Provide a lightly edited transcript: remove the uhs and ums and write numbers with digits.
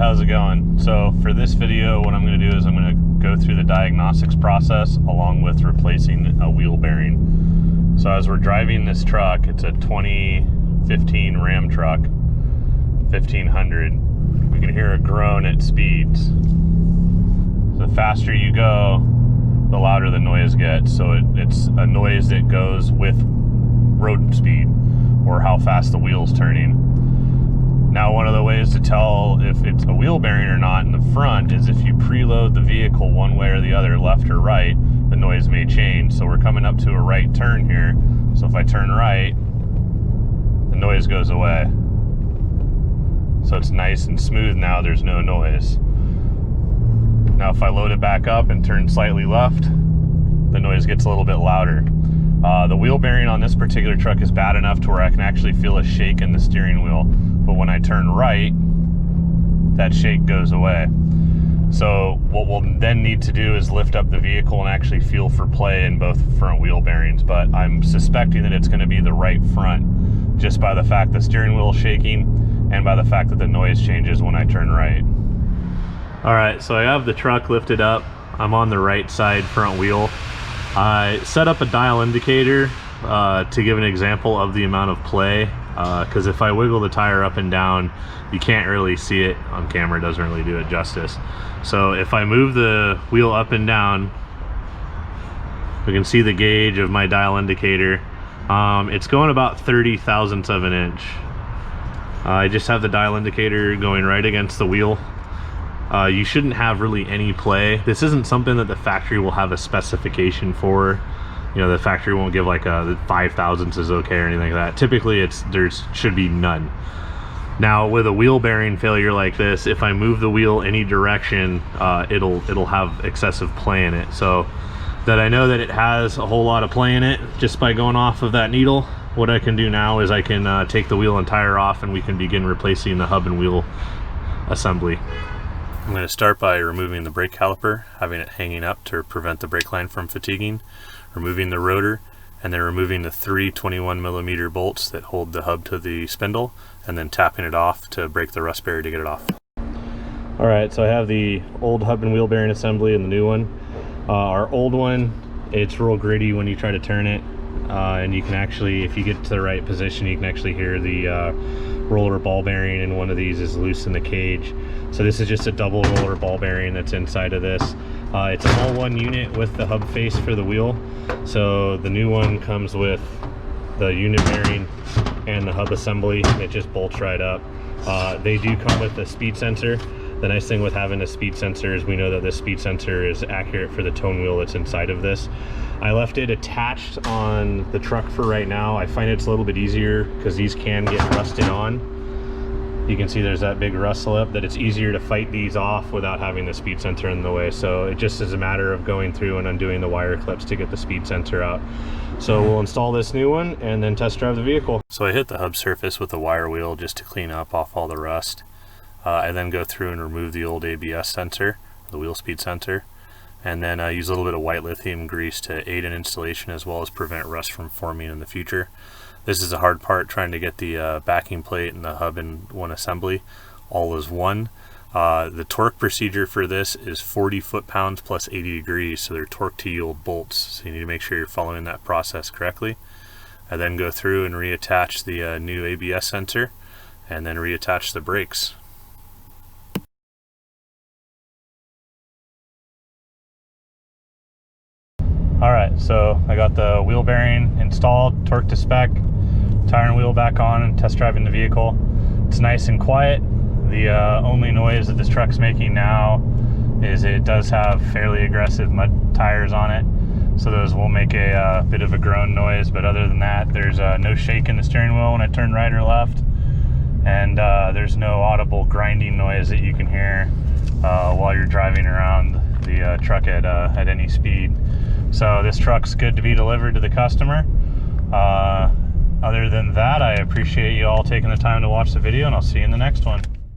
how's it going? So for this video, what I'm going to do is I'm going to go through the diagnostics process along with replacing a wheel bearing. So as we're driving this truck, it's a 2015 Ram truck, 1500. We can hear a groan at speeds. The faster you go, the louder the noise gets. So it's a noise that goes with road speed or how fast the wheel's turning. Now, one of the ways to tell if it's a wheel bearing or not in the front is if you preload the vehicle one way or the other, left or right, the noise may change. So we're coming up to a right turn here. So if I turn right, the noise goes away. So it's nice and smooth now, there's no noise. Now if I load it back up and turn slightly left, the noise gets a little bit louder. The wheel bearing on this particular truck is bad enough to where I can actually feel a shake in the steering wheel. But when I turn right, that shake goes away. So what we'll then need to do is lift up the vehicle and actually feel for play in both front wheel bearings. But I'm suspecting that it's going to be the right front just by the fact the steering wheel is shaking and by the fact that the noise changes when I turn right. All right, so I have the truck lifted up. I'm on the right side front wheel. I set up a dial indicator to give an example of the amount of play, because if I wiggle the tire up and down, you can't really see it on camera. It doesn't really do it justice. So if I move the wheel up and down, we can see the gauge of my dial indicator. It's going about 30 thousandths of an inch. I just have the dial indicator going right against the wheel. You shouldn't have really any play. This isn't something that the factory will have a specification for. You know, the factory won't give like a 5 thousandths is okay or anything like that. Typically there's should be none. Now with a wheel bearing failure like this, if I move the wheel any direction, it'll have excessive play in it. So that I know that it has a whole lot of play in it just by going off of that needle, what I can do now is I can take the wheel and tire off and we can begin replacing the hub and wheel assembly. I'm going to start by removing the brake caliper, having it hanging up to prevent the brake line from fatiguing, removing the rotor, and then removing the 3 21mm bolts that hold the hub to the spindle, and then tapping it off to break the rust barrier to get it off. Alright, so I have the old hub and wheel bearing assembly and the new one. Our old one, it's real gritty when you try to turn it, and you can actually, if you get to the right position, you can actually hear the roller ball bearing in one of these is loose in the cage. So this is just a double roller ball bearing that's inside of this. It's an all-one unit with the hub face for the wheel. So the new one comes with the unit bearing and the hub assembly. It just bolts right up. They do come with a speed sensor. The nice thing with having a speed sensor is we know that this speed sensor is accurate for the tone wheel that's inside of this. I left it attached on the truck for right now. I find it's a little bit easier because these can get rusted on. You can see there's that big rust slip, that it's easier to fight these off without having the speed sensor in the way. So it just is a matter of going through and undoing the wire clips to get the speed sensor out. So we'll install this new one and then test drive the vehicle. So I hit the hub surface with a wire wheel just to clean up off all the rust. I then go through and remove the old ABS sensor, the wheel speed sensor, and then use a little bit of white lithium grease to aid in installation as well as prevent rust from forming in the future. This is a hard part, trying to get the backing plate and the hub in one assembly all as one. The torque procedure for this is 40 foot-pounds plus 80 degrees, so they're torque to yield bolts, so you need to make sure you're following that process correctly. I then go through and reattach the new ABS sensor and then reattach the brakes. Alright, so I got the wheel bearing installed, torque to spec, tire and wheel back on, and test driving the vehicle. It's nice and quiet. The only noise that this truck's making now is it does have fairly aggressive mud tires on it, so those will make a bit of a groan noise, but other than that, there's no shake in the steering wheel when I turn right or left, and there's no audible grinding noise that you can hear while you're driving around the truck at any speed. So this truck's good to be delivered to the customer. Other than that, I appreciate you all taking the time to watch the video, and I'll see you in the next one.